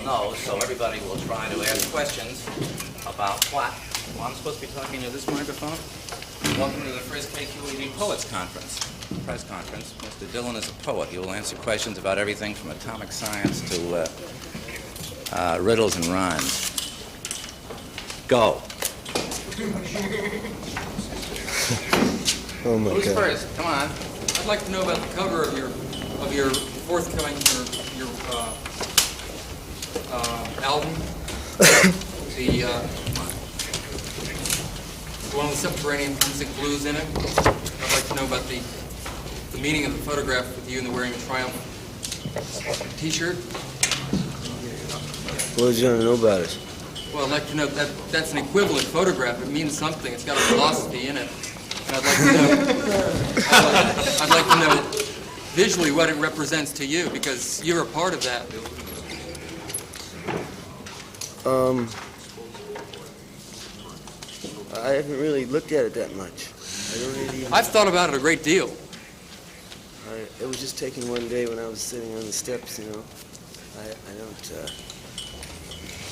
know, so everybody will try to ask questions about what. Well, I'm supposed to be talking to this microphone? Welcome to the first KQED Poets Conference, press conference. Mr. Dillon is a poet. He will answer questions about everything from atomic science to riddles and rhymes. Go. Oh my Who's God. first? Come on. I'd like to know about the cover of your forthcoming your album, the one with subterranean music blues in it. I'd like to know about the meaning of the photograph with you and the wearing a Triumph T-shirt. What did you want to know about it? Well, I'd like to know that that's an equivalent photograph. It means something. It's got a philosophy in it. And I'd like to know. I'd like to know visually what it represents to you, because you're a part of that. I haven't really looked at it that much. I don't really. I've thought about it a great deal. It was just taken one day when I was sitting on the steps. You know,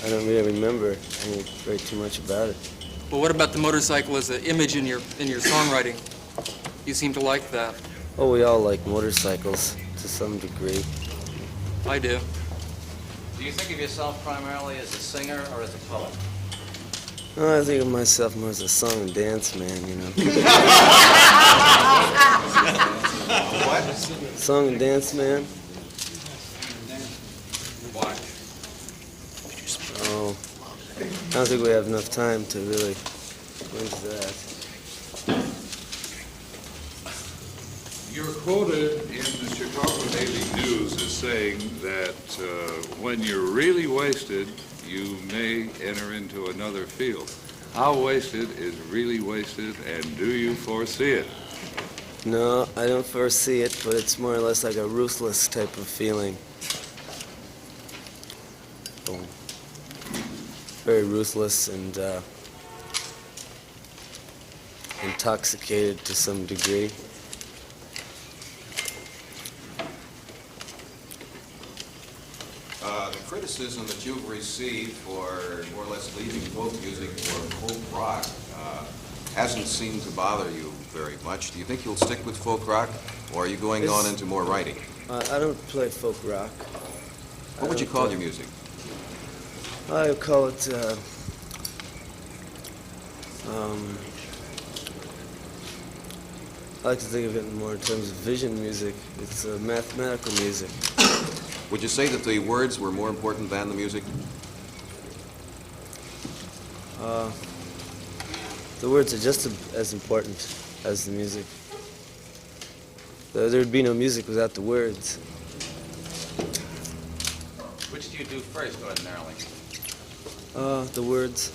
I don't really remember very too much about it. Well, what about the motorcycle as an image in your songwriting? You seem to like that. Oh, we all like motorcycles to some degree. I do. Do you think of yourself primarily as a singer or as a poet? Oh, I think of myself more as a song and dance man, you know. What? Song and dance man. Why? Oh, I don't think we have enough time to really go into that. You're quoted in the Chicago Daily News as saying that when you're really wasted, you may enter into another field. How wasted is really wasted, and do you foresee it? No, I don't foresee it, but it's more or less like a ruthless type of feeling. Oh. Very ruthless and intoxicated to some degree. The criticism that you've received for more or less leaving folk music for folk rock hasn't seemed to bother you very much. Do you think you'll stick with folk rock, or are you going on into more writing? I don't play folk rock. What would you call your music? I would call it, I like to think of it more in terms of vision music. It's mathematical music. Would you say that the words were more important than the music? The words are just as important as the music. There would be no music without the words. Which do you do first, ordinarily? The words.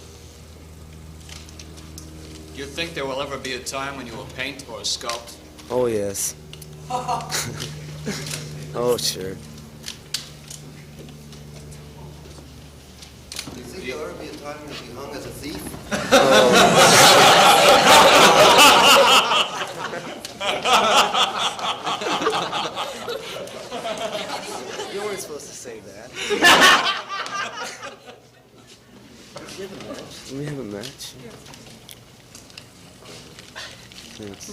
Do you think there will ever be a time when you will paint or sculpt? Oh, yes. Oh, sure. Do you think there'll ever be a time when you'll be hung as a thief? You weren't supposed to say that. Do we have a match? Thanks.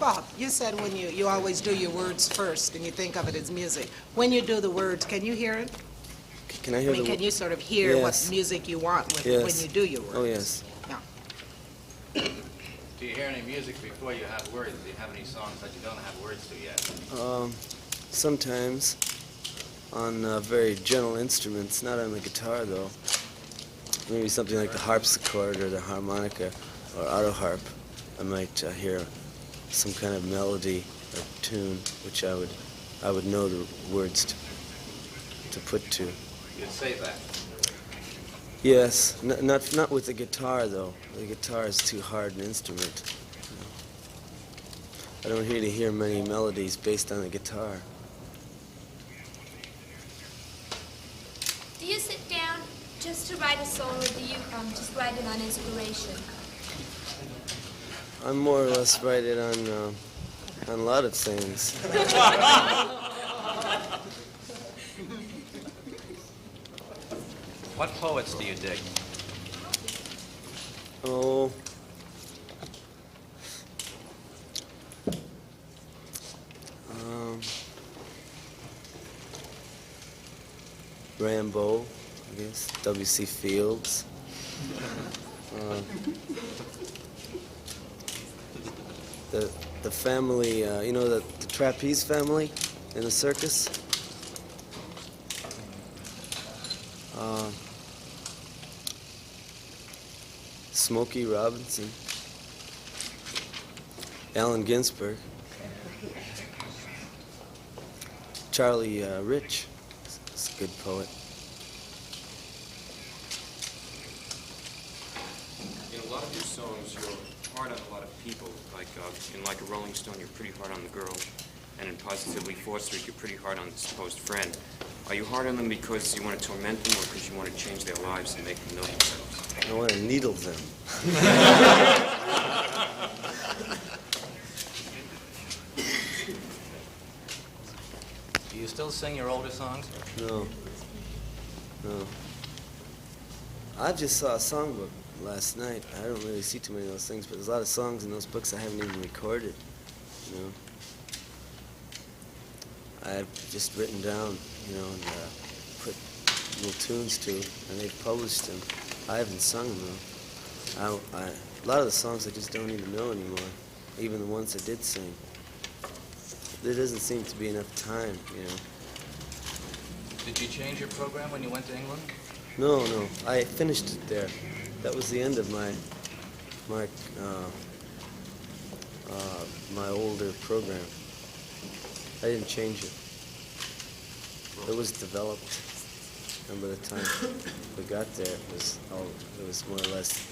Bob, you said when you always do your words first and you think of it as music. When you do the words, can you hear it? Can I hear Can you sort of hear Yes. what music you want with Yes. when you do your words? Oh, yes. Yeah. Do you hear any music before you have words? Do you have any songs that you don't have words to yet? Sometimes on very gentle instruments, not on the guitar though. Maybe something like the harpsichord or the harmonica or auto harp. I might hear some kind of melody or tune which I would know the words to put to. You'd say that. Yes, not with the guitar though. The guitar is too hard an instrument. I don't really hear many melodies based on the guitar. Do you sit down just to write a song, or do you just write it on inspiration? I'm more or less write it on a lot of things. What poets do you dig? Oh, Rambo, I guess, W.C. Fields. The family, you know, the trapeze family in the circus. Smokey Robinson, Allen Ginsberg, Charlie Rich, is a good poet. In a lot of your songs, you're hard on a lot of people. Like in Like a Rolling Stone, you're pretty hard on the girl. And in Positively Fostered, you're pretty hard on the supposed friend. Are you hard on them because you want to torment them or because you want to change their lives and make them know themselves? I want to needle them. Do you still sing your older songs? No. I just saw a songbook last night. I don't really see too many of those things, but there's a lot of songs in those books I haven't even recorded, you know. I've just written down, you know, and put little tunes to, and they've published them. I haven't sung them, though. A lot of the songs I just don't even know anymore, even the ones I did sing. There doesn't seem to be enough time, you know. Did you change your program when you went to England? No, I finished it there. That was the end of my older program. I didn't change it. It was developed, and by the time we got there, it was more or less.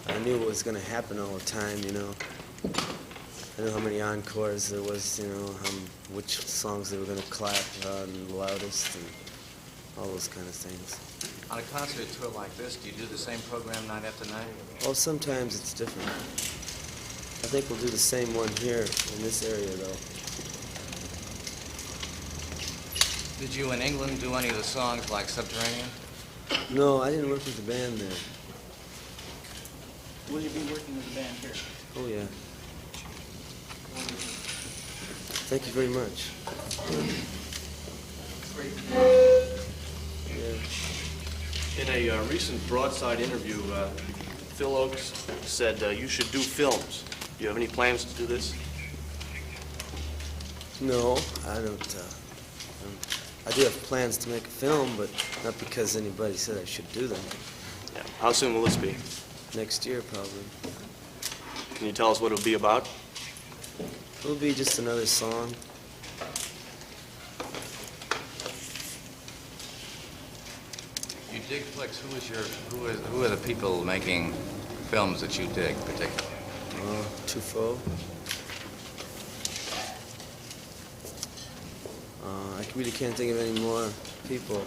I knew what was going to happen all the time, you know. I knew how many encores there was, you know, which songs they were going to clap on the loudest, and all those kind of things. On a concert tour like this, do you do the same program night after night? Oh, sometimes it's different. I think we'll do the same one here in this area, though. Did you in England do any of the songs like Subterranean? No, I didn't work with the band there. Will you be working with the band here? Oh, yeah. Thank you very much. Yeah. In a recent Broadside interview, Phil Oakes said you should do films. Do you have any plans to do this? No, I don't. I do have plans to make a film, but not because anybody said I should do them. Yeah. How soon will this be? Next year, probably. Can you tell us what it'll be about? It'll be just another song. You dig flicks. Who are the people making films that you dig particularly? Truffaut. I really can't think of any more people.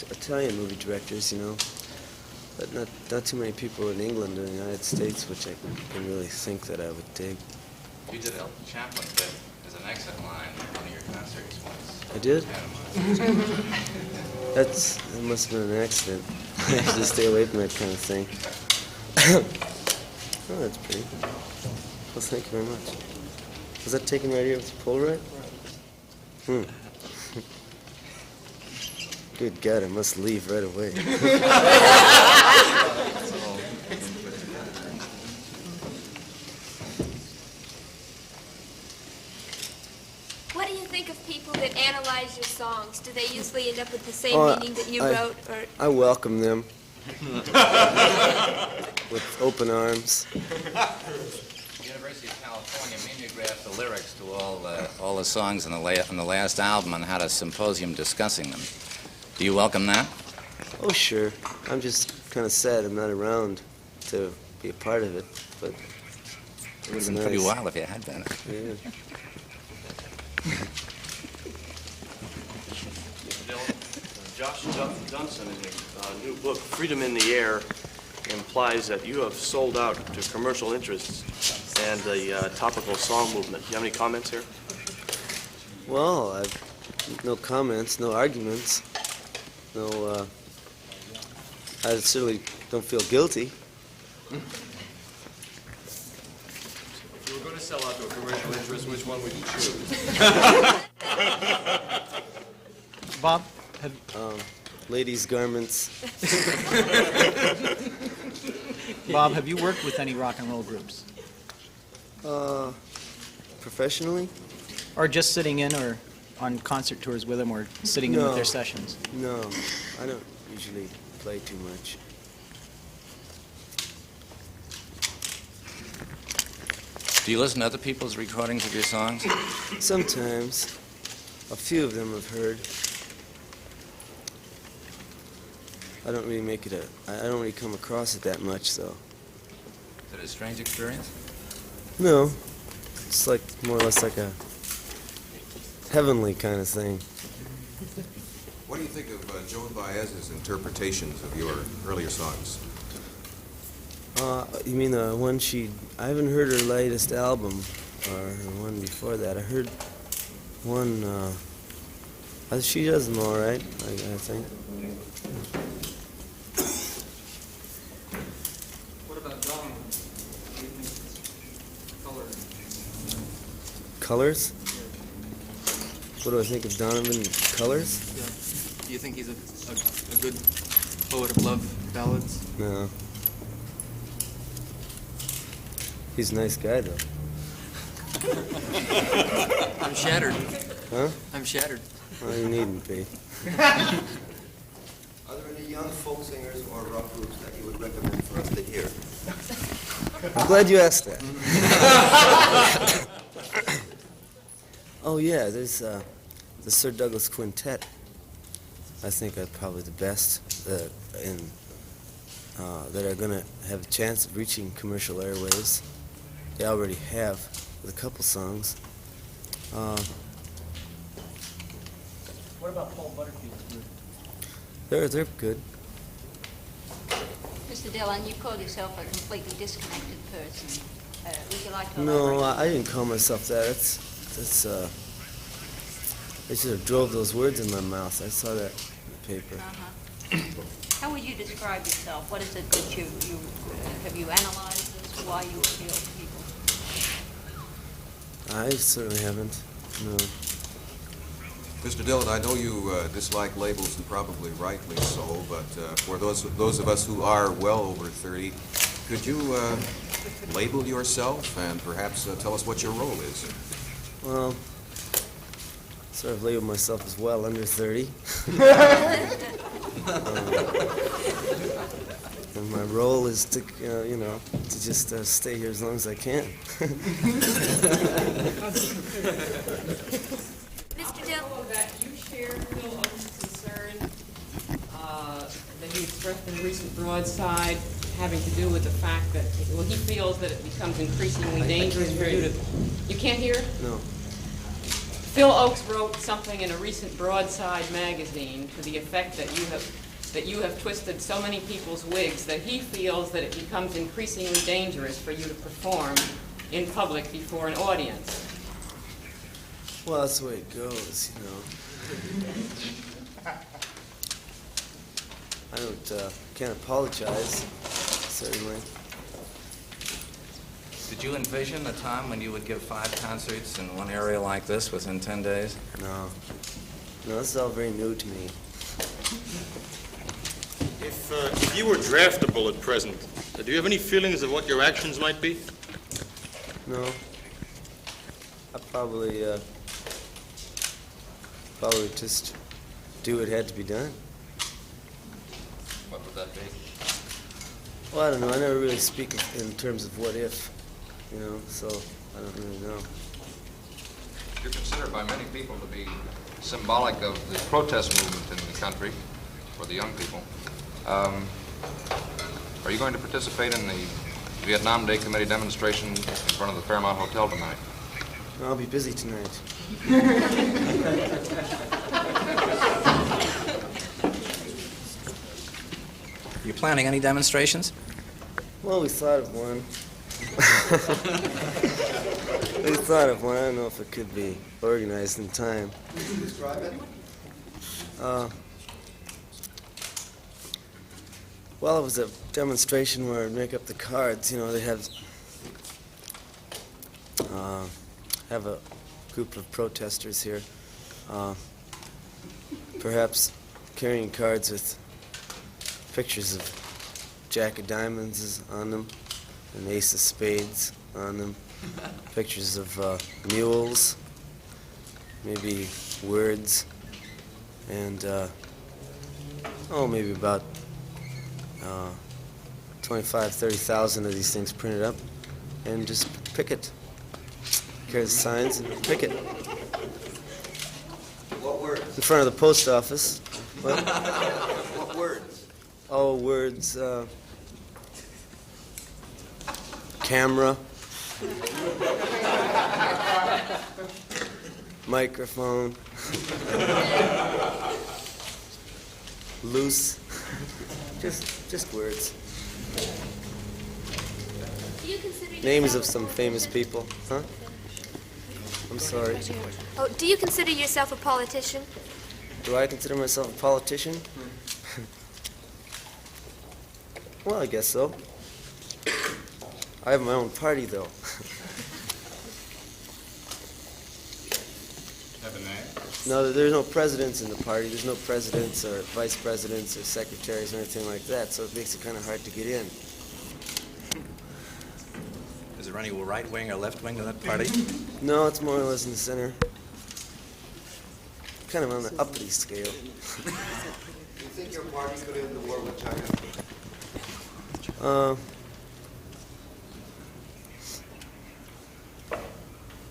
Italian movie directors, you know, but not too many people in England or the United States, which I can really think that I would dig. You did Elton Chaplin bit as an exit line in one of your concerts once. I did? That must have been an accident. I have to stay away from that kind of thing. Oh, that's pretty. Well, thank you very much. Was that taken right here with the Polaroid? Good God, I must leave right away. What do you think of people that analyze your songs? Do they usually end up with the same meaning that you wrote? Or I welcome them with open arms. University of California mimeographed the lyrics to all the songs on the last album and had a symposium discussing them. Do you welcome that? Oh, sure. I'm just kind of sad I'm not around to be a part of it, but It would have been pretty wild if you had been. Yeah. Josh Dunson, in his new book, Freedom in the Air, implies that you have sold out to commercial interests and the topical song movement. Do you have any comments here? Well, no comments, no arguments. No, I certainly don't feel guilty. If you were going to sell out to a commercial interest, which one would you choose? Bob, Ladies' garments. Bob, have you worked with any rock and roll groups? Professionally? Or just sitting in or on concert tours with them or sitting in with their sessions? No, I don't usually play too much. Do you listen to other people's recordings of your songs? Sometimes. A few of them I've heard. I don't really make it I don't really come across it that much, though. Is it a strange experience? No. It's like more or less like a heavenly kind of thing. What do you think of Joan Baez's interpretations of your earlier songs? You mean the one I haven't heard her latest album, or the one before that. I heard one, she does them all right, I think. What about Donovan? What do you think? Colors? What do I think of Donovan Colors? Yeah. Do you think he's a good poet of love ballads? No. He's a nice guy, though. I'm shattered. Huh? I'm shattered. Well, you needn't be. Are there any young folk singers or rock groups that you would recommend for us to hear? I'm glad you asked that. Oh, yeah, there's the Sir Douglas Quintet. I think are probably the best that are going to have a chance of reaching commercial airwaves. They already have with a couple songs. What about Paul Butterfield's group? They're good. Mr. Dillon, you call yourself a completely disconnected person. Would you like to No, elaborate? I didn't call myself that. I should have drove those words in my mouth. I saw that in the paper. How would you describe yourself? What is it that you have you analyzed this? Why you appeal to people? I certainly haven't. No. Mr. Dillon, I know you dislike labels, and probably rightly so, but for those of us who are well over 30, could you label yourself and perhaps tell us what your role is? Well, sort of label myself as well under 30. And my role is to, to just stay here as long as I can. Mr. Dillon. That you share Phil Oak's concern that he expressed in a recent broadside having to do with the fact that, well, he feels that it becomes increasingly dangerous for you to... You can't hear? No. Phil Oakes wrote something in a recent broadside magazine to the effect that you have twisted so many people's wigs that he feels that it becomes increasingly dangerous for you to perform in public before an audience. Well, that's the way it goes, I can't apologize, certainly. Did you envision a time when you would give 5 concerts in one area like this within 10 days? No. No, this is all very new to me. If you were draftable at present, do you have any feelings of what your actions might be? No. I probably just do what had to be done. What would that be? Well, I don't know. I never really speak in terms of what if, so I don't really know. You're considered by many people to be symbolic of the protest movement in the country for the young people. Are you going to participate in the Vietnam Day Committee demonstration in front of the Fairmont Hotel tonight? No, I'll be busy tonight. You planning any demonstrations? Well, we thought of one. We thought of one. I don't know if it could be organized in time. Could you describe it? Well, it was a demonstration where I'd make up the cards. You know, they have a group of protesters here, perhaps carrying cards with pictures of Jack of Diamonds on them, and Ace of Spades on them, pictures of mules, maybe words, and maybe about 30,000 of these things printed up, and just picket. Carry the signs and picket. What words? In front of the post office. What? What words? Oh, words. Camera. Microphone. Loose. Just words. Do you consider Names of yourself a some famous politician? people. Huh? I'm sorry. Oh, do you consider yourself a politician? Do I consider myself a politician? Well, I guess so. I have my own party, though. Have a name? No, there's no presidents in the party. There's no presidents or vice presidents or secretaries or anything like that, so it makes it kind of hard to get in. Is there any right wing or left wing to that party? No, it's more or less in the center. Kind of on the uppity scale. Do you think your party could end the war with China?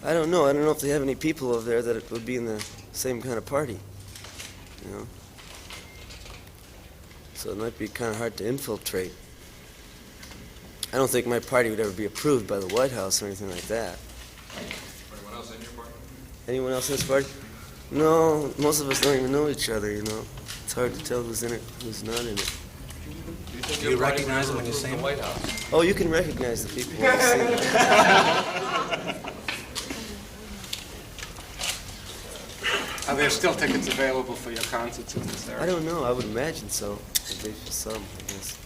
I don't know. I don't know if they have any people over there that it would be in the same kind of party. You know? So it might be kind of hard to infiltrate. I don't think my party would ever be approved by the White House or anything like that. Anyone else in your party? Anyone else in this party? No, most of us don't even know each other, you know. It's hard to tell who's in it, who's not in it. Do you recognize them when you see them? White House. Oh, you can recognize the people when you see them. Are there still tickets available for your concerts in this area? I don't know. I would imagine so. At least for some, I guess.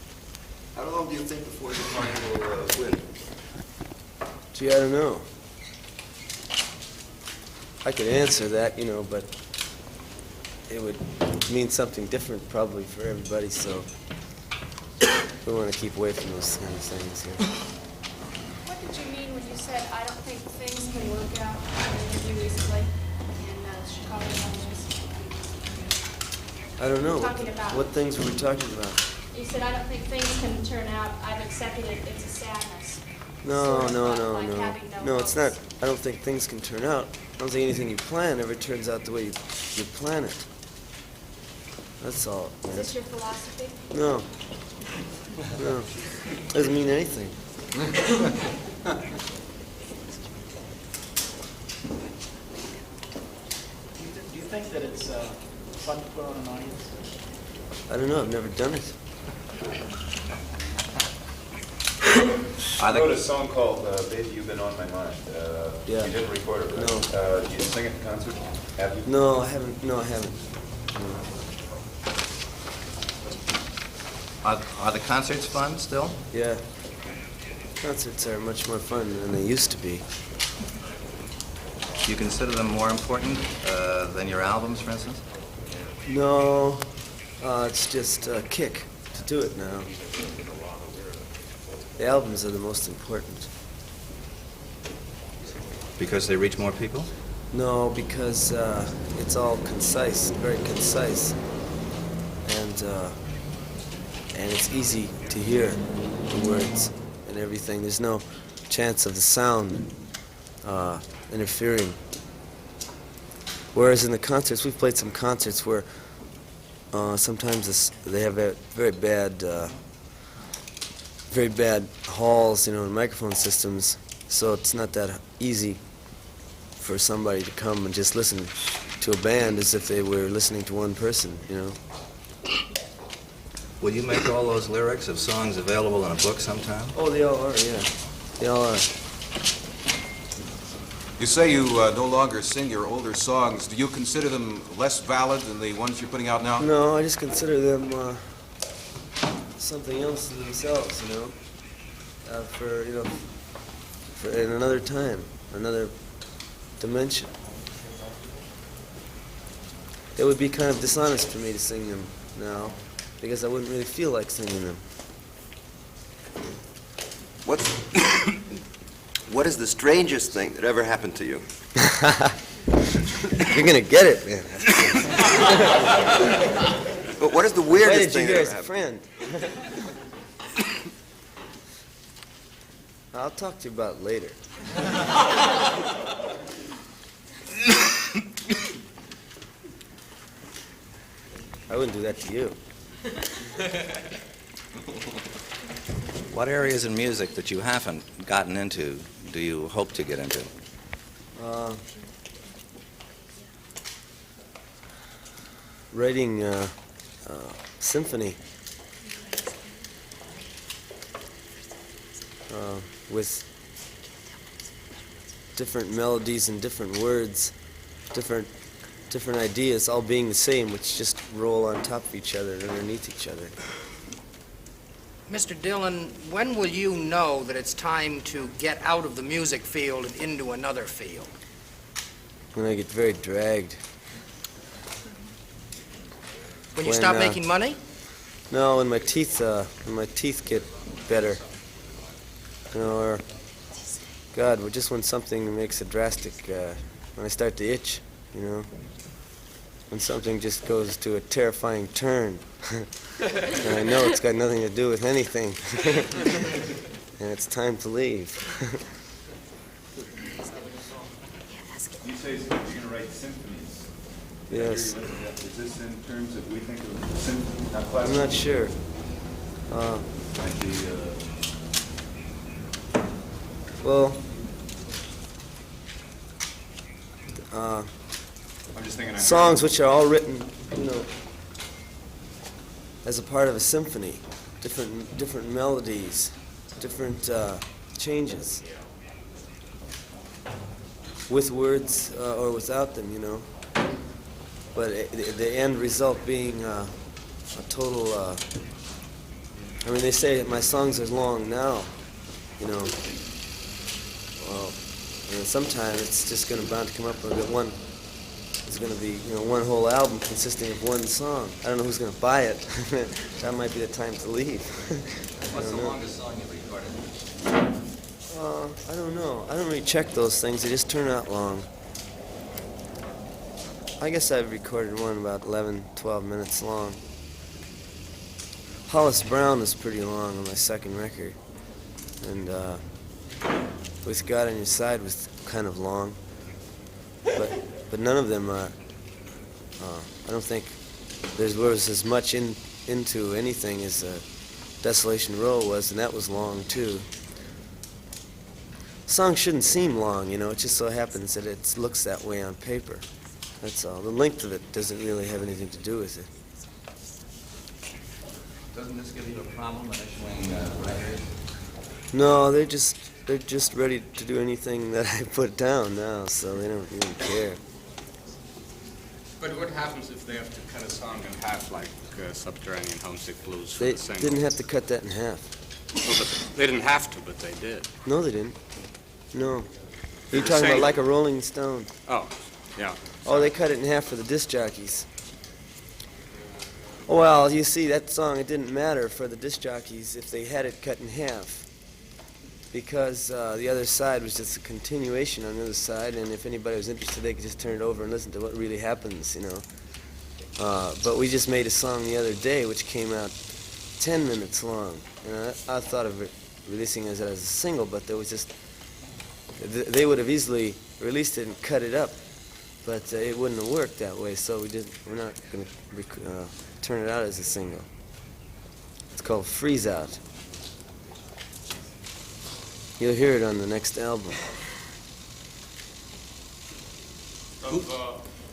How long do you think before your party will win? Gee, I don't know. I could answer that, you know, but it would mean something different probably for everybody, so we want to keep away from those kind of things here. What did you mean when you said, I don't think things can work out in an interview recently in Chicago? I don't know. Talking about- What things were we talking about? You said, I don't think things can turn out, I've accepted it, it's a sadness. No, Sort of no, like no, having no. no No, it's not. I don't think things can turn out. I don't think anything you plan ever turns out the way you plan it. That's all. Is this your philosophy? No. No. Doesn't mean anything. Do you think that it's fun to put on an audience? I don't know. I've never done it. I wrote a song called Baby, You've Been On My Mind. Yeah. You didn't record it, right? No. Did you sing it in concert? Have you? No, I haven't. No, I haven't. No. Are the concerts fun still? Yeah. Concerts are much more fun than they used to be. Do you consider them more important than your albums, for instance? No. It's just a kick to do it now. The albums are the most important. Because they reach more people? No, because it's all concise, very concise, and it's easy to hear the words and everything. There's no chance of the sound interfering. Whereas in the concerts, we've played some concerts where sometimes they have very bad halls, you know, and microphone systems, so it's not that easy for somebody to come and just listen to a band as if they were listening to one person, you know. Will you make all those lyrics of songs available in a book sometime? Oh, they all are, yeah. They all are. You say you no longer sing your older songs. Do you consider them less valid than the ones you're putting out now? No, I just consider them something else in themselves, you know, for in another time, another dimension. It would be kind of dishonest for me to sing them now, because I wouldn't really feel like singing them. What is the strangest thing that ever happened to you? You're gonna get it, man. But what is the weirdest thing Why did you hear that as ever a happened? friend? I'll talk to you about it later. I wouldn't do that to you. What areas in music that you haven't gotten into do you hope to get into? Writing symphony with different melodies and different words, different ideas, all being the same, which just roll on top of each other and underneath each other. Mr. Dillon, when will you know that it's time to get out of the music field and into another field? When I get very dragged. When you stop making money? No, when my teeth get better. You know, or God, just when something makes a drastic, when I start to itch, you know, when something just goes to a terrifying turn, and I know it's got nothing to do with anything, and it's time to leave. You say you're going to write symphonies. Yes. Is this in terms of, we think of symphony, not I'm classical? not sure. Like the, well, I'm just thinking. songs which are all written, you know, as a part of a symphony, different melodies, different changes, with words or without them, you know. But the end result being a total. I mean, they say my songs are long now, you know. Well, and sometime it's just bound to come up with one. It's going to be, you know, one whole album consisting of one song. I don't know who's going to buy it. That might be the time to leave. What's the longest song you've recorded? I don't know. I don't really check those things. They just turn out long. I guess I've recorded one about 11, 12 minutes long. Hollis Brown was pretty long on my second record. And With God on Your Side was kind of long. But none of them are, I don't think there was as much into anything as Desolation Row was, and that was long too. Songs shouldn't seem long, you know, it just so happens that it looks that way on paper. That's all. The length of it doesn't really have anything to do with it. Doesn't this give you a problem issuing records? No, they're just ready to do anything that I put down now, so they don't even care. But what happens if they have to cut a song in half, like Subterranean Homesick Blues for They the single? didn't have to cut that in half. Well, but they didn't have to, but they did. No, they didn't. No. You're You're talking saying- about Like a Rolling Stone. Oh, yeah. Oh, they cut it in half for the disc jockeys. Well, you see, that song, it didn't matter for the disc jockeys if they had it cut in half, because the other side was just a continuation on the other side, and if anybody was interested, they could just turn it over and listen to what really happens, you know. But we just made a song the other day which came out 10 minutes long, and I thought of releasing it as a single, but there was just, they would have easily released it and cut it up, but it wouldn't have worked that way, so we're not going to turn it out as a single. It's called Freeze Out. You'll hear it on the next album. Of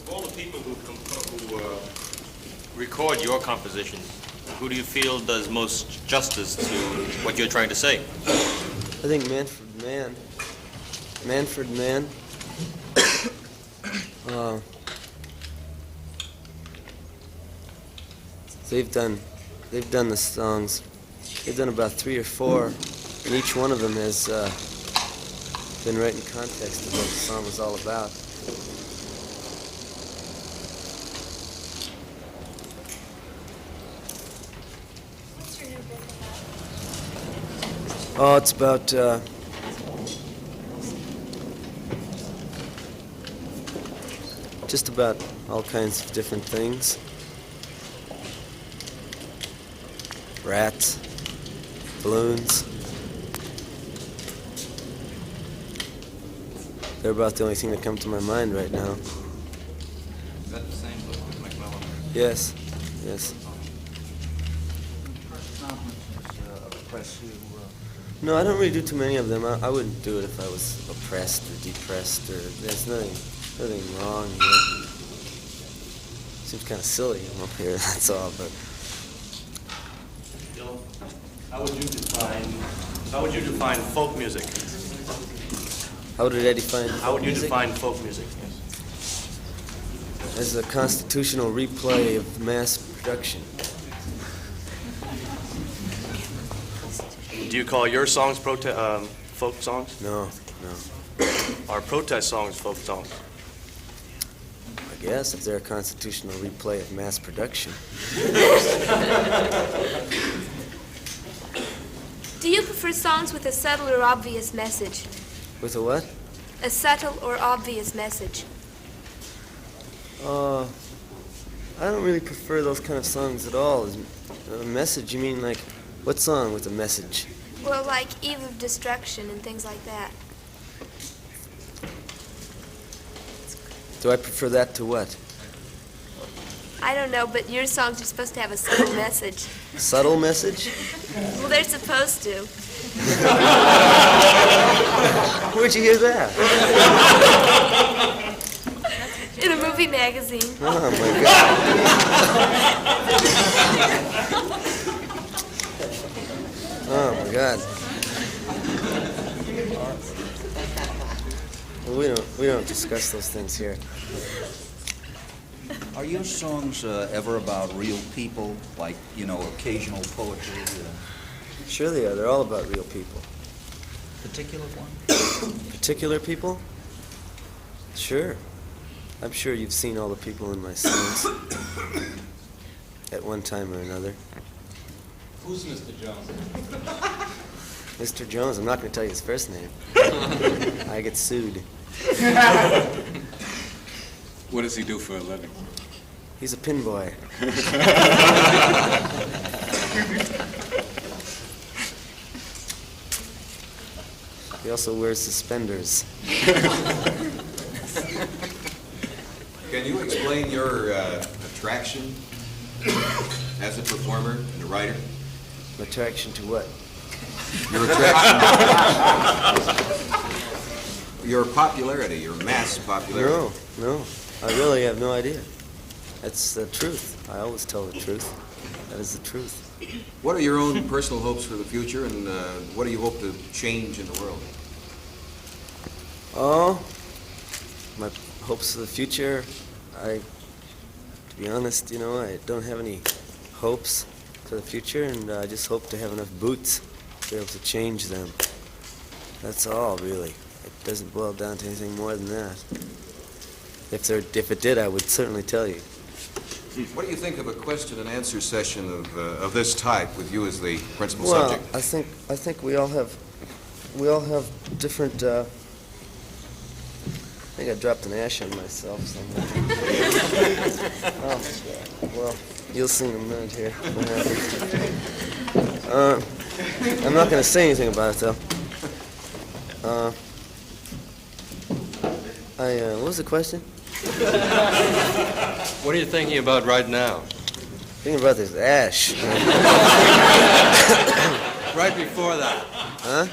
all the people who record your compositions, who do you feel does most justice to what you're trying to say? I think Manfred Mann. They've done the songs They've done about 3 or 4, and each one of them has been right in context of what the song was all about. What's your new book about? Oh, it's about just about all kinds of different things. Rats, balloons. They're about the only thing that come to my mind right now. Is that the same book with McMillan? Yes, yes. No, I don't really do too many of them. I wouldn't do it if I was oppressed or depressed, or there's nothing wrong here. Seems kind of silly I'm up here, that's all, but How would you define folk music? how did I define How would you music? define folk music? As a constitutional replay of mass production. Do you call your songs folk songs? No. Are protest songs folk songs? I guess if they're a constitutional replay of mass production. Do you prefer songs with a subtle or obvious message? With a what? A subtle or obvious message. I don't really prefer those kind of songs at all. A message, you mean like, what song with a message? Well, like Eve of Destruction and things like that. Do I prefer that to what? I don't know, but your songs are supposed to have a subtle message. Subtle message? Well, they're supposed to. Where'd you hear that? In a movie magazine. Oh, my God. Oh, my God. Well, we don't discuss those things here. Are your songs ever about real people, like, occasional poetry? Sure they are. They're all about real people. Particular one? Particular people? Sure. I'm sure you've seen all the people in my songs at one time or another. Who's Mr. Jones? Mr. Jones, I'm not going to tell you his first name. I get sued. What does he do for a living? He's a pin boy. He also wears suspenders. Can you explain your attraction as a performer and a writer? Attraction to what? Your attraction. Your popularity, your mass popularity. No. I really have no idea. That's the truth. I always tell the truth. That is the truth. What are your own personal hopes for the future, and what do you hope to change in the world? Oh, my hopes for the future, to be honest, I don't have any hopes for the future, and I just hope to have enough boots to be able to change them. That's all, really. It doesn't boil down to anything more than that. If it did, I would certainly tell you. What do you think of a question and answer session of this type with you as the principal Well, subject? I think we all have different. I think I dropped an ash on myself somewhere. Oh, well, you'll see in a minute here what happens. I'm not going to say anything about it though. What was the question? What are you thinking about right now? Thinking about this ash. Right before that. Huh?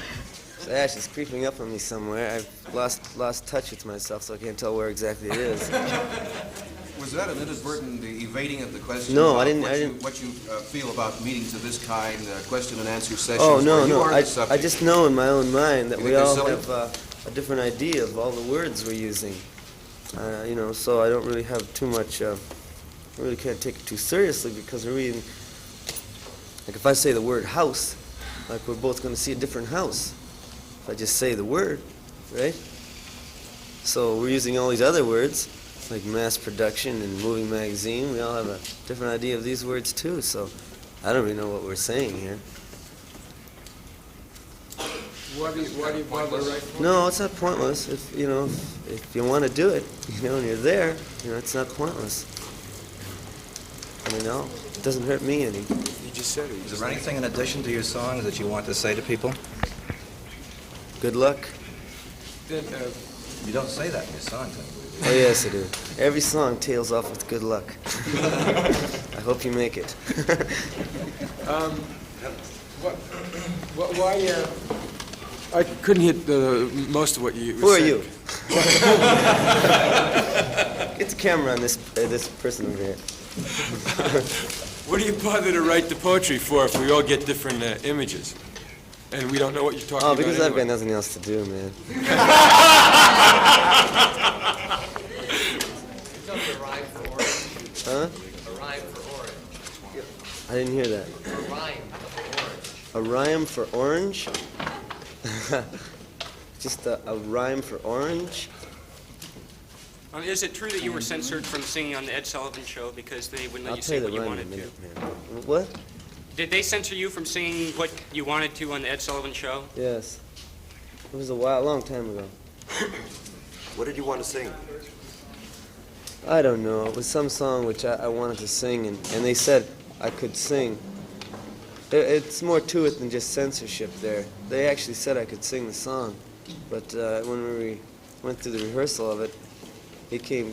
This ash is creeping up on me somewhere. I've lost touch with myself, so I can't tell where exactly it is. Was that an inadvertent evading of the question? No, about I didn't. What you feel about meetings of this kind, question and answer sessions? Oh, no. where you are I the subject? just know in my own mind that You we think all they're have a different idea of all the words we're using. So I don't really have too much. I really can't take it too seriously because we're reading. Like if I say the word house, like we're both going to see a different house. If I just say the word, right? So we're using all these other words, like mass production and moving magazine. We all have a different idea of these words too, so I don't really know what we're saying here. Why do you bother to write? No, it's not pointless. If you want to do it, and you're there, it's not pointless. I mean, no, it doesn't hurt me any. You just said it. Is there anything in addition to your songs that you want to say to people? Good luck. Then, You don't say that in your songs. Oh yes, I do. Every song tails off with good luck. I hope you make it. Why? I couldn't hit most of what you Who are said. you? Get the camera on this person over here. What do you bother to write the poetry for if we all get different images? And we don't know what you're talking about. Oh, because I've anyway? got nothing else to do, man. Huh? A rhyme for orange. I didn't hear that. A rhyme for orange. A rhyme for orange? Just a rhyme for orange? Is it true that you were censored from singing on the Ed Sullivan Show because they wouldn't let I'll you tell you sing the what you rhyme in a wanted to? minute, man. What? Did they censor you from singing what you wanted to on the Ed Sullivan Show? Yes. It was a long time ago. What did you want to sing? I don't know. It was some song which I wanted to sing, and they said I could sing. It's more to it than just censorship there. They actually said I could sing the song, but when we went through the rehearsal of it,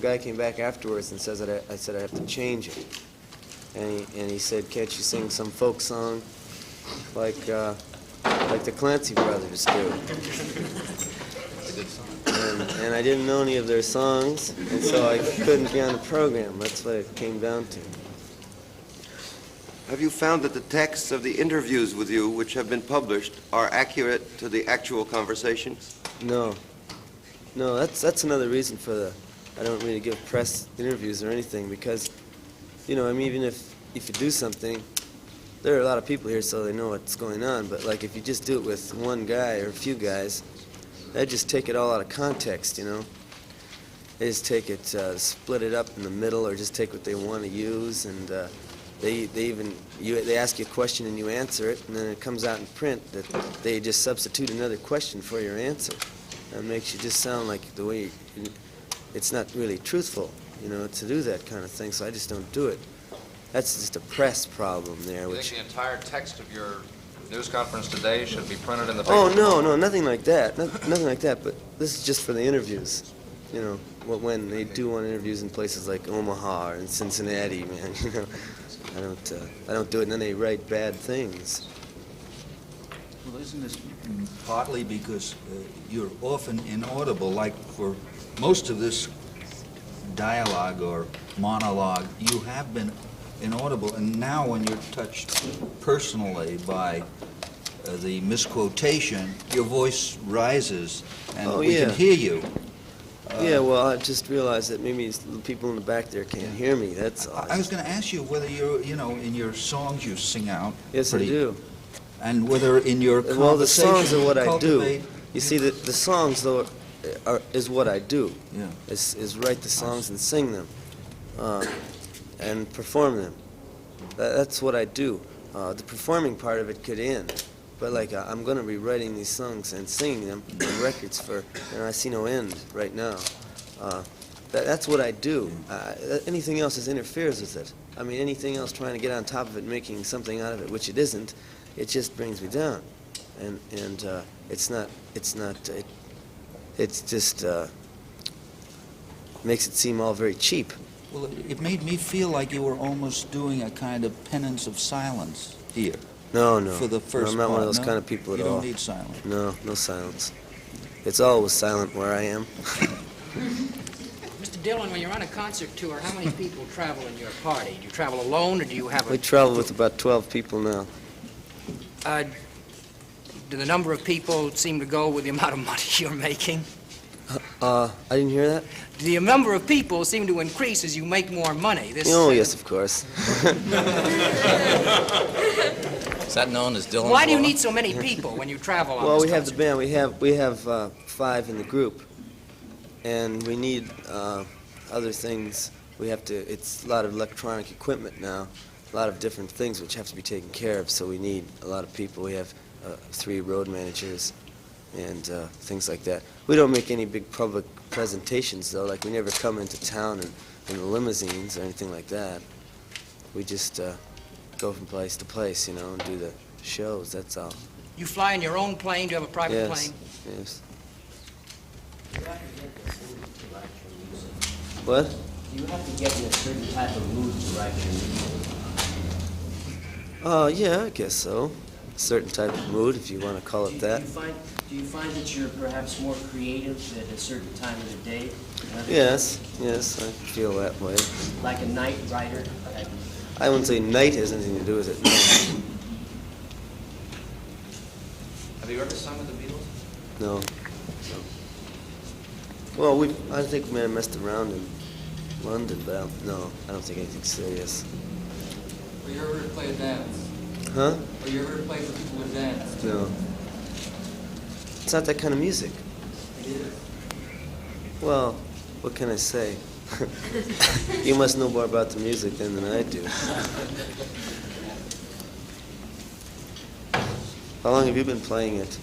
guy came back afterwards and says that I said I have to change it. And he said, can't you sing some folk song like the Clancy Brothers do? And I didn't know any of their songs, and so I couldn't be on the program. That's what it came down to. Have you found that the texts of the interviews with you, which have been published, are accurate to the actual conversations? No, that's another reason for I don't really give press interviews or anything, because, I mean, even if you do something, there are a lot of people here so they know what's going on, but like if you just do it with one guy or a few guys, they just take it all out of context, They just take it, split it up in the middle, or just take what they want to use, and they ask you a question and you answer it, and then it comes out in print that they just substitute another question for your answer. That makes you just sound like the way it's not really truthful, to do that kind of thing. So I just don't do it. That's just a press problem there. You think the entire text of your news conference today should be printed in the paper? Oh no, nothing like that. Nothing like that. But this is just for the interviews. When they do want interviews in places like Omaha or in Cincinnati, man. I don't do it, and then they write bad things. Well, isn't this partly because you're often inaudible, like for most of this dialogue or monologue, you have been inaudible, and now when you're touched personally by the misquotation, your voice rises, and we can hear you. Yeah, well, I just realized that maybe the people in the back there can't hear me, that's all. I was going to ask you whether you're, in your songs you sing out. Yes, I do. And whether in your conversation well, the songs are what I do. cultivate- You see, the songs, though, is what I do. Yeah. Is write the songs and sing them, and perform them. That's what I do. The performing part of it could end, but I'm going to be writing these songs and singing them on records for, I see no end right now. That's what I do. Anything else just interferes with it. I mean, anything else trying to get on top of it, making something out of it, which it isn't, it just brings me down. And it's just makes it seem all very cheap. Well, it made me feel like you were almost doing a kind of penance of silence here. No. For the first I'm not one of part, those no? kind of people at You all. don't need silence. No silence. It's always silent where I am. Mr. Dillon, when you're on a concert tour, how many people travel in your party? Do you travel alone, or do you have a... We travel with about 12 people now. Do the number of people seem to go with the amount of money you're making? I didn't hear that? The number of people seem to increase as you make more money. Oh, yes, of course. Is that known as Dylan's Why do you Law? need so many people when you travel on Well, this we have the concert? band. We have 5 in the group, and we need other things. We have to. It's a lot of electronic equipment now, a lot of different things which have to be taken care of. So we need a lot of people. We have 3 road managers, and things like that. We don't make any big public presentations though. Like we never come into town in the limousines or anything like that. We just go from place to place, and do the shows. That's all. You fly in your own plane? Do you have a private plane? Yes. What? Do you have to get in a certain type of mood to write your music? Yeah, I guess so. A certain type of mood, if you want to call it that. Do you find that you're perhaps more creative at a certain time of the day? Yes, I feel that way. Like a night writer? I wouldn't say night has anything to do with it. Have you ever sung with the Beatles? No. Well, I think we may have messed around in London, but I don't think anything serious. Were you ever to play a dance? Huh? Were you ever to play for people to dance? No. It's not that kind of music. It is. Well, what can I say? You must know more about the music than I do. How long have you been playing it?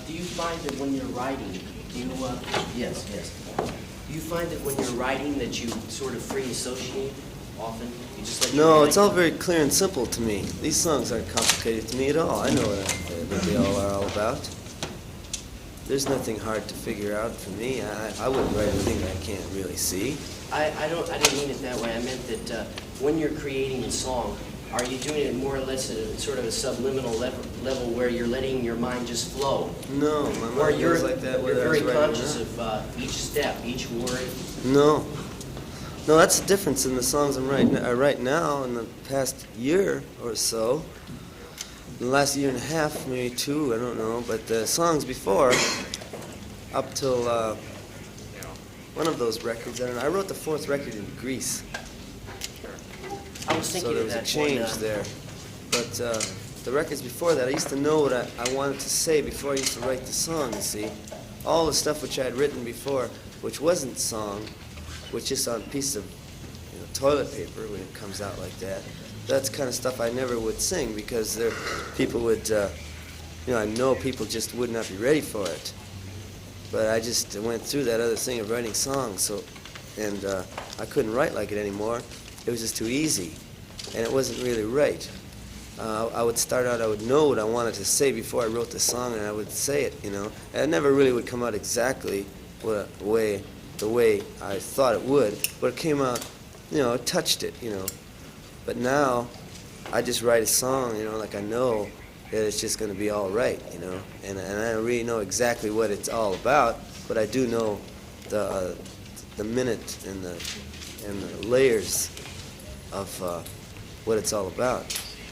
Do you find that when you're writing, yes. Do you find that when you're writing that you sort of free associate often? You just let your No, mind it's all go? very clear and simple to me. These songs aren't complicated to me at all. I know what they all are all about. There's nothing hard to figure out for me. I wouldn't write anything that I can't really see. I didn't mean it that way. I meant that when you're creating a song, are you doing it more or less at a sort of a subliminal level where you're letting your mind just flow? No, my Or mind you're goes like that you're whether I was very writing or conscious not. of each step, each word. No, that's the difference in the songs I write now in the past year or so. The last year and a half, maybe 2, I don't know. But the songs before, up till one of those records, I don't know. I wrote the 4th record in Greece. I was thinking So there of was a that change one, there. But the records before that, I used to know what I wanted to say before I used to write the song, you see. All the stuff which I had written before, which wasn't song, which is on a piece of toilet paper when it comes out like that, that's kind of stuff I never would sing because people would, I know people just would not be ready for it. But I just went through that other thing of writing songs, and I couldn't write like it anymore. It was just too easy, and it wasn't really right. I would start out, I would know what I wanted to say before I wrote the song, and I would say it, And it never really would come out exactly the way I thought it would, but it came out, it touched it, But now, I just write a song, like I know that it's just going to be all right, And I don't really know exactly what it's all about, but I do know the minute and the layers of what it's all about.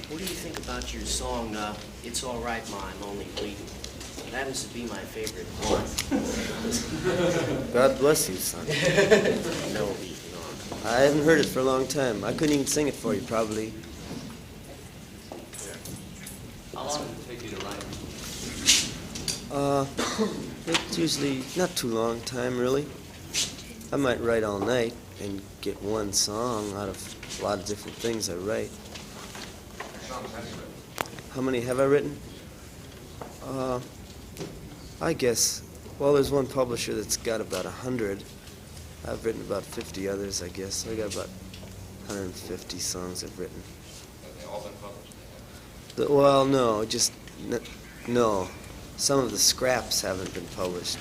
What do you think about your song, It's All Right, Ma, I'm Only Bleeding? It happens to be my favorite one. God bless you, son. No, I haven't heard it for a long time. I couldn't even sing it for you, probably. How long does it take you to write? It's usually not too long time, really. I might write all night and get one song out of a lot of different things I write. How many have I written? I guess, well, there's one publisher that's got about 100. I've written about 50 others, I guess. I got about 150 songs I've written. Have they all been published? Well, no, no. Some of the scraps haven't been published.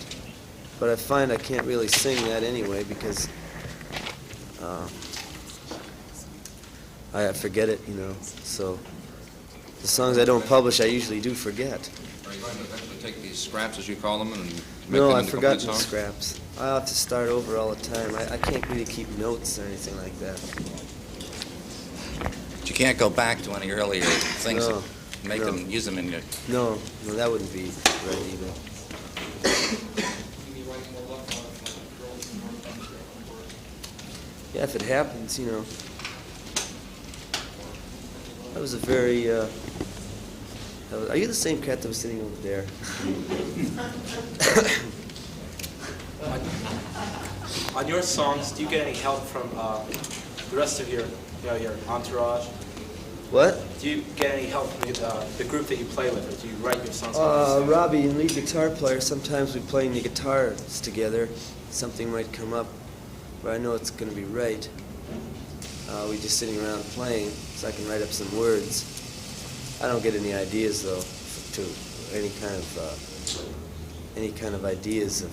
But I find I can't really sing that anyway because I forget it, So the songs I don't publish, I usually do forget. Are you going to eventually take these scraps, as you call them, and make No, them I've into forgotten complete the songs? scraps. I have to start over all the time. I can't really keep notes or anything like that. But you can't go back to any earlier things No, and make them, use them in your... No, that wouldn't be right either. Yeah, if it happens, That was a very, are you the same cat that was sitting over there? On your songs, do you get any help from the rest of your entourage? What? Do you get any help from the group that you play with, or do you write your songs? Robbie, lead guitar player, sometimes we play the guitars together. Something might come up where I know it's going to be right. We just sitting around playing, so I can write up some words. I don't get any ideas, though, to any kind of ideas of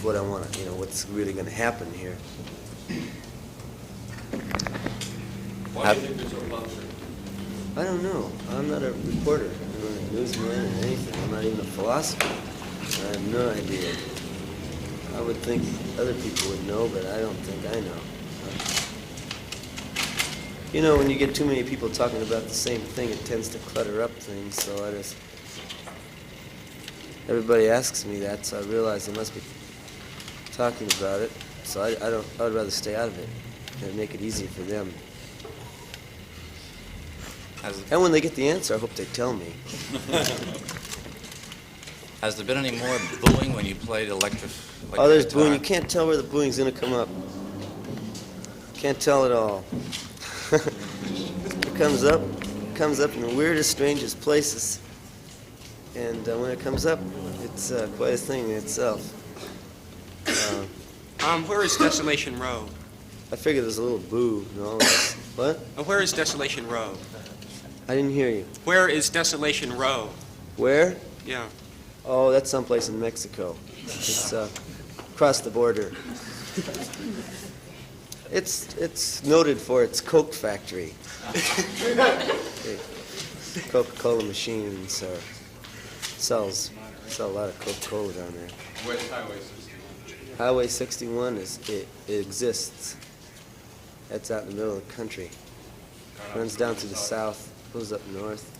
what I want to, what's really going to happen here. Why do you think there's no luxury? I don't know. I'm not a reporter. I'm not a newsman or anything. I'm not even a philosopher. I have no idea. I would think other people would know, but I don't think I know. When you get too many people talking about the same thing, it tends to clutter up things, so everybody asks me that, so I realize they must be talking about it, so I'd rather stay out of it and make it easier for them. And when they get the answer, I hope they tell me. Has there been any more booing when you played electric Oh, there's guitar? booing. You can't tell where the booing's going to come up. Can't tell at all. It comes up in the weirdest, strangest places. And when it comes up, it's quite a thing in itself. Where is Desolation Row? I figure there's a little boo in all this. What? Where is Desolation Row? I didn't hear you. Where is Desolation Row? Where? Yeah. Oh, that's someplace in Mexico. It's across the border. It's noted for its Coke factory. Coca-Cola machines sell a lot of Coca-Cola down there. Where's Highway 61? Highway 61 it exists. That's out in the middle of the country. Runs down to the south, goes up north.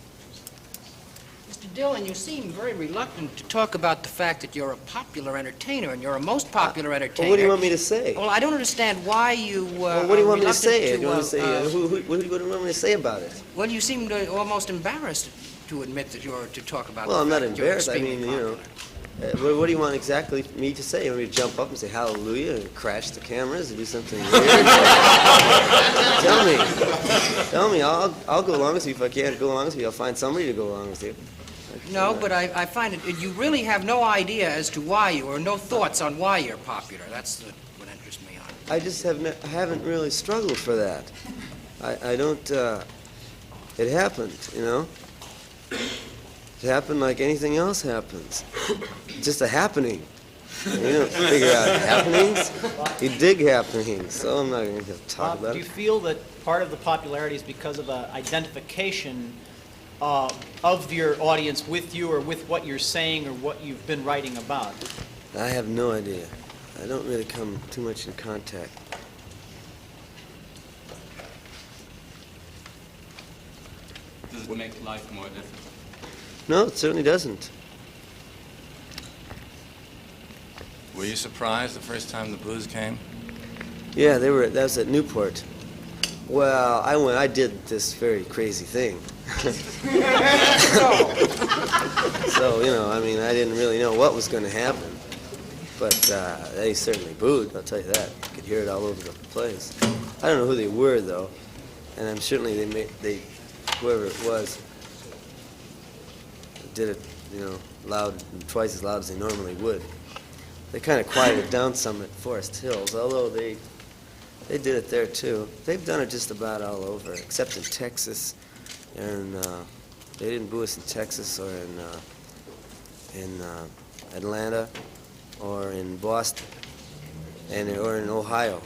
Mr. Dillon, you seem very reluctant to talk about the fact that you're a popular entertainer, and you're a most popular entertainer. Well, what do you want me to say? Well, I don't understand why you Well, what do you want me to say? To, do you want to say what do you want me to say about it? Well, you seem almost embarrassed to admit that you're to talk about. Well, the I'm not fact that you're embarrassed. I mean, extremely what do you want exactly me to say? You want me to jump up and say hallelujah and crash the cameras and do something weird? Tell me. I'll go along with you if I can't go along with you. I'll find somebody to go along with you. No, but I find it, you really have no idea as to why you, or no thoughts on why you're popular. That's what interests me on it. I just haven't really struggled for that. I don't, it happened, It happened like anything else happens. Just a happening. You don't figure out happenings. You dig happenings. So I'm not going to talk about Do it. you feel that part of the popularity is because of an identification of your audience with you or with what you're saying or what you've been writing about? I have no idea. I don't really come too much in contact. Does it make life more difficult? No, it certainly doesn't. Were you surprised the first time the blues came? Yeah, that was at Newport. Well, I did this very crazy thing. So, I didn't really know what was going to happen. But they certainly booed, I'll tell you that. You could hear it all over the place. I don't know who they were, though. And I'm certainly whoever it was, did it, loud, twice as loud as they normally would. They kind of quieted down some at Forest Hills, although they did it there too. They've done it just about all over, except in Texas, and they didn't boo us in Texas or in Atlanta or in Boston or in Ohio.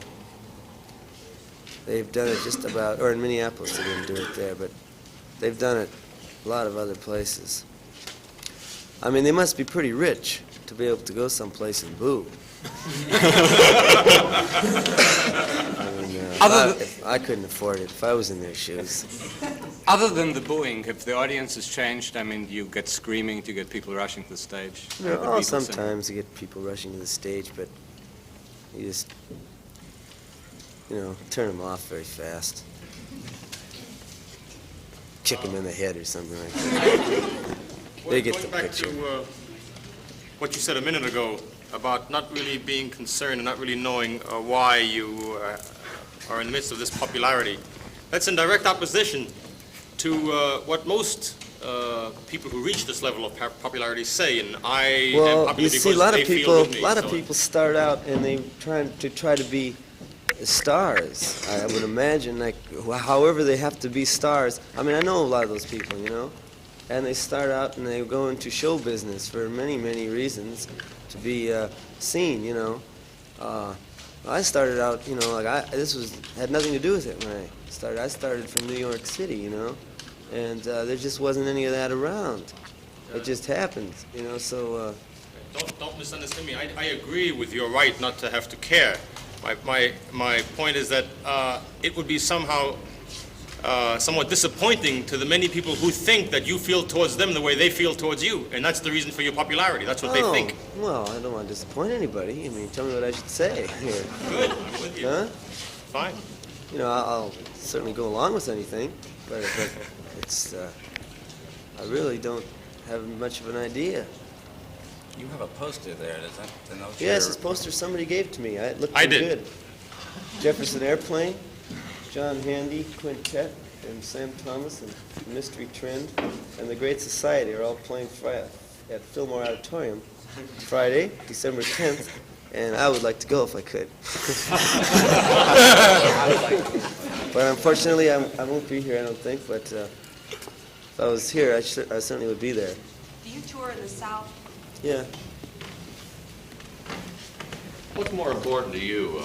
They've done it just about, or in Minneapolis. They didn't do it there, but they've done it a lot of other places. I mean, they must be pretty rich to be able to go someplace and boo. I couldn't afford it if I was in their shoes. Other than the booing, if the audience has changed, do you get screaming, do you get people rushing to the stage? Sometimes you get people rushing to the stage, but you just, turn them off very fast. kick them in the head or something like that. They get the Going back picture. to what you said a minute ago about not really being concerned and not really knowing why you are in the midst of this popularity. That's in direct opposition to what most people who reach this level of popularity say, and I am Well, popular you because see, a lot they of feel people, with me. a lot of so- people start out and they try to be stars. I would imagine, like, however they have to be stars. I mean, I know a lot of those people, you know, and they start out and they go into show business for many, many reasons to be seen, you know. I started out, you know, like had nothing to do with it when I started. I started from New York City, you know, and there just wasn't any of that around. It just happened, you know. So Don't misunderstand me. I agree with your right not to have to care. My point is that it would be somehow somewhat disappointing to the many people who think that you feel towards them the way they feel towards you, and that's the reason for your popularity. That's what they think. Well, I don't want to disappoint anybody. I mean, tell me what I should say here. Good, I'm with you. Huh? Fine. You know, I'll certainly go along with anything, but it's I really don't have much of an idea. You have a poster there. Does that denote Yes, your... this poster somebody gave to me. It looked I pretty did. good. Jefferson Airplane, John Handy Quintet, and Sam Thomas, and Mystery Trend, and the Great Society are all playing at Fillmore Auditorium Friday, December 10th, and I would like to go if I could. But unfortunately, I won't be here, I don't think, but if I was here, I certainly would be there. Do you tour in the South? Yeah. What's more important to you,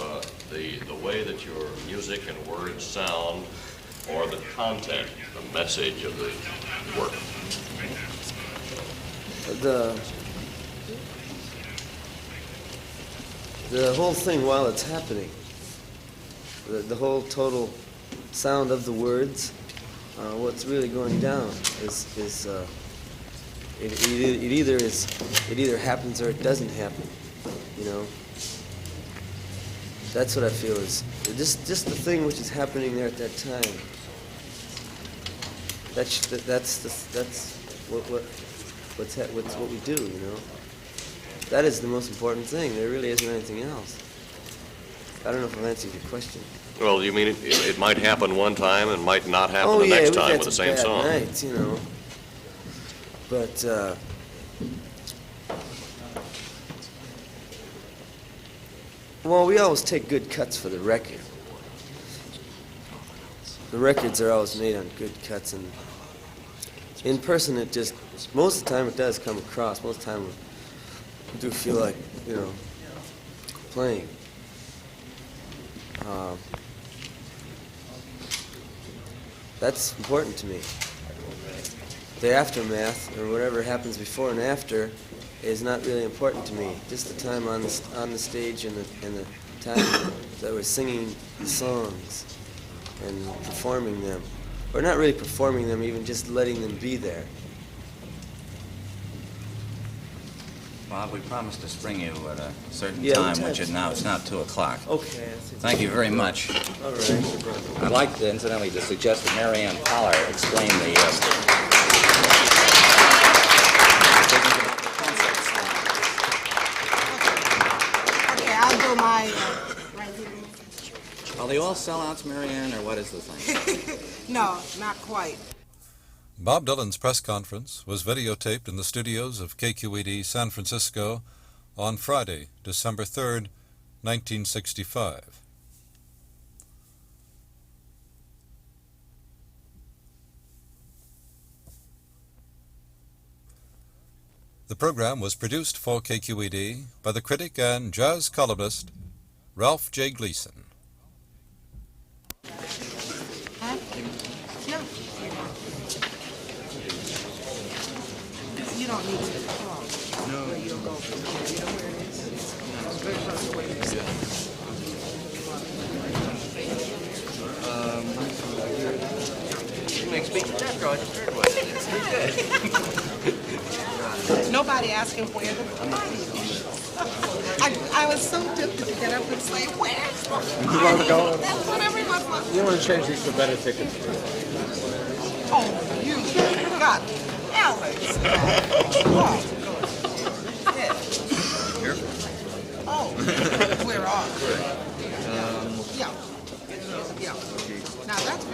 the way that your music and words sound, or the content, the message of the work? The whole thing while it's happening, the whole total sound of the words, what's really going down is it either happens or it doesn't happen, you know. That's what I feel is just the thing which is happening there at that time. That's what we do, you know. That is the most important thing. There really isn't anything else. I don't know if I've answered your question. Well, you mean it might happen one time and might not happen Oh the yeah, next we've time had with the some same bad song? nights, you know. But well, we always take good cuts for the record. The records are always made on good cuts, and in person it just, most of the time it does come across. Most of the time I do feel like, you know, playing. That's important to me. The aftermath, or whatever happens before and after, is not really important to me. Just the time on the stage and the time that we're singing the songs and performing them. Or not really performing them, even just letting them be there. Bob, we promised to spring you at a certain Yeah, time, what which is now, it's now 2 o'clock. Okay. Thank you very much. All right. I'd like, incidentally, to suggest that Mary Ann Pollard explain the... Okay, I'll do my right here. Are they all sellouts, Mary Ann, or what is the thing? No, not quite. Bob Dylan's press conference was videotaped in the studios of KQED San Francisco on Friday, December 3rd, 1965. The program was produced for KQED by the critic and jazz columnist Ralph J. Gleason. Huh? No. You don't need to call. No. Where you'll go. You know where it is? It's very close to where you sit. You make speech and chapter, I just heard one. It's good. Nobody asked him where the party is. I was so tempted to get up and say, where's the party? You want to go? That's what everyone wants. You want to change these for better tickets? Oh, you got Alex. Oh, Here? oh, we're on. Yeah. Yeah. Now that's